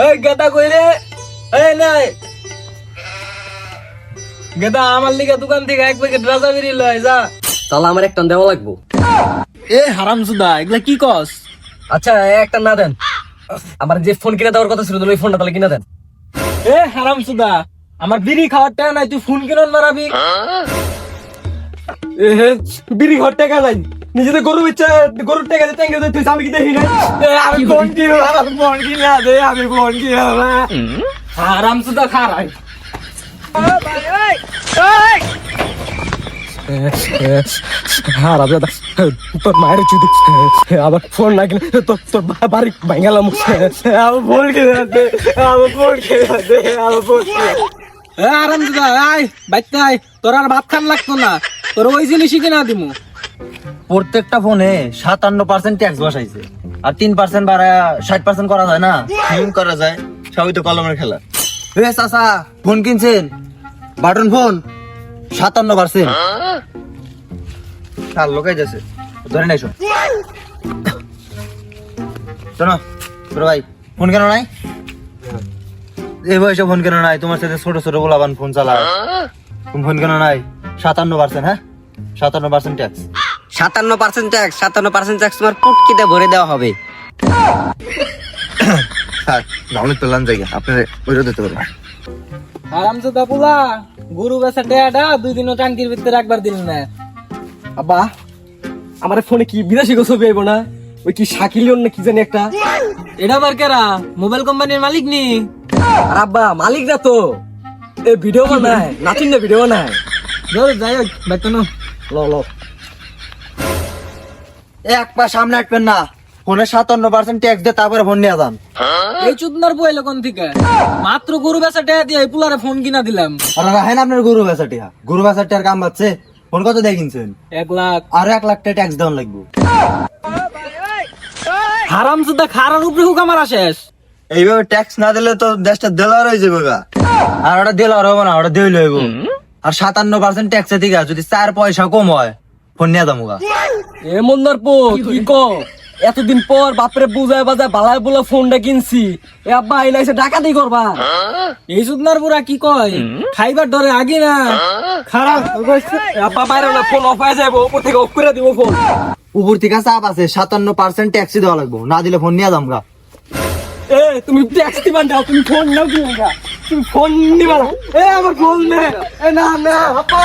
এই গেদা কই রে? এই নাই গেদা, আমার লিগা দোকান থেকে এক প্যাকেট রাজা বিড়ি লয় যা। তাহলে আমার একটা দেওয়া লাগবো। এ হারামজাদা, এগুলা কি কস? আচ্ছা একটা না দেন, আমার যে ফোন কিনে দেওয়ার কথা ছিল ওই ফোনটা তাহলে কিনে দেন। এ হারামজাদা, আমার বিড়ি খাওয়ার টাকা নাই, তুই ফোন কিনে মারাবি? এ হে, বিড়ি খাওয়ার টাকা নাই, নিজেদের গরু ইচ্ছা গরুর টাকা দিয়ে ট্যাঙ্গে তুই আমি কি দেখি না? আমি ফোন কিনো, আমার ফোন কিনা দে, আমি ফোন কিনা না। হারামজাদা খারাই। হারামজাদা, তোর মায়ের চুদি আবার ফোন না কিনে তোর বাড়ি ভাঙালাম। আমার ফোন কিনে দে, আমার ফোন কিনে দে, আমার ফোন আরামজাদা। আয় বাইতে আয়, তোর আর ভাত খান লাগতো না, তোর ওই জিনিসই কিনা দিমু। প্রত্যেকটা ফোনে 57% ট্যাক্স বসাইছে, আর 3% বাড়ায় 60% করা যায় না? করা যায়, সবই তো কলমের খেলা। এ চাচা, ফোন কিনছেন? Button phone 57%। চাল লোকাই যাচ্ছে, ধরে নাই শোন। শোনো ছোট ভাই, ফোন কেন নাই? এই বয়সে ফোন কেন নাই? তোমার সাথে ছোট ছোট গোলাবান ফোন চালায়, তুমি ফোন কেন নাই? 57%, হ্যাঁ 57% ট্যাক্স। 57% ট্যাক্স, 57% ট্যাক্স তোমার পুটকিতে ভরে দেওয়া হবে। নাহলে পেলাম জায়গা আপনার ওইটা দিতে পারবেন। হারামজাদা পুলা, গরু বেচা টেয়াটা 2 দিনও টাঙ্কির ভিতরে একবার দিল না। আব্বা, আমার ফোনে কি বিদেশি ছবি আইবো না? ওই কি শাকিলিয়ন না কি জানি একটা। এটা আবার কেরা? মোবাইল কোম্পানির মালিক নি? আর আব্বা মালিক না তো, এ ভিডিও বানায়, নাচিন না ভিডিও বানায়। ধরে যাই হোক বেতন। লো লো, এক পা সামনে হাঁটবেন না, ফোনে 57% ট্যাক্স দিয়ে তারপরে ফোন নিয়ে যান। এই চুদনার বই কোন থেকে? মাত্র গরু বেচা টেয়া দিয়ে এই পুলারে ফোন কিনা দিলাম। আর রাখেন আপনার গরু বেচাটিয়া, গরু বেচাটিয়ার কাম পাচ্ছে। ফোন কত দিয়ে কিনছেন? 1 লাখ। আর 1 লাখ টাকা ট্যাক্স দেওয়ান লাগবে। হারামজাদা, খারার উপরে হুক আমার শেষ। এইভাবে ট্যাক্স না দিলে তো দেশটা দেলার হয়ে যাবে গা। আর ওটা দেলার হবে না, ওটা দিল হইব। আর 57% ট্যাক্সে ঠিক আছে, যদি 4 পয়সা কম হয় ফোন নিয়ে যাবো গা। এ মন্দার পো কি কো, এতদিন পর বাপরে বুঝায় বাজায় বালায় বলে ফোনটা কিনছি। এ আব্বা এই লাইছে ডাকাতি করবা। এই চুদনার পুরা কি কয়, খাইবার ডরে আগে না। খারাপ আব্বা, বাইরে না, ফোন অফ হয়ে যাবো, উপর থেকে অফ করে দিব ফোন। উপর থেকে চাপ আছে, 57% ট্যাক্সই দেওয়া লাগবো, না দিলে ফোন নিয়ে যাবো গা। এ তুমি ট্যাক্স দিবা না, তুমি ফোন নাও কিনা, তুমি ফোন নিবা না। এ আমার ফোন নে, এ না না আব্বা।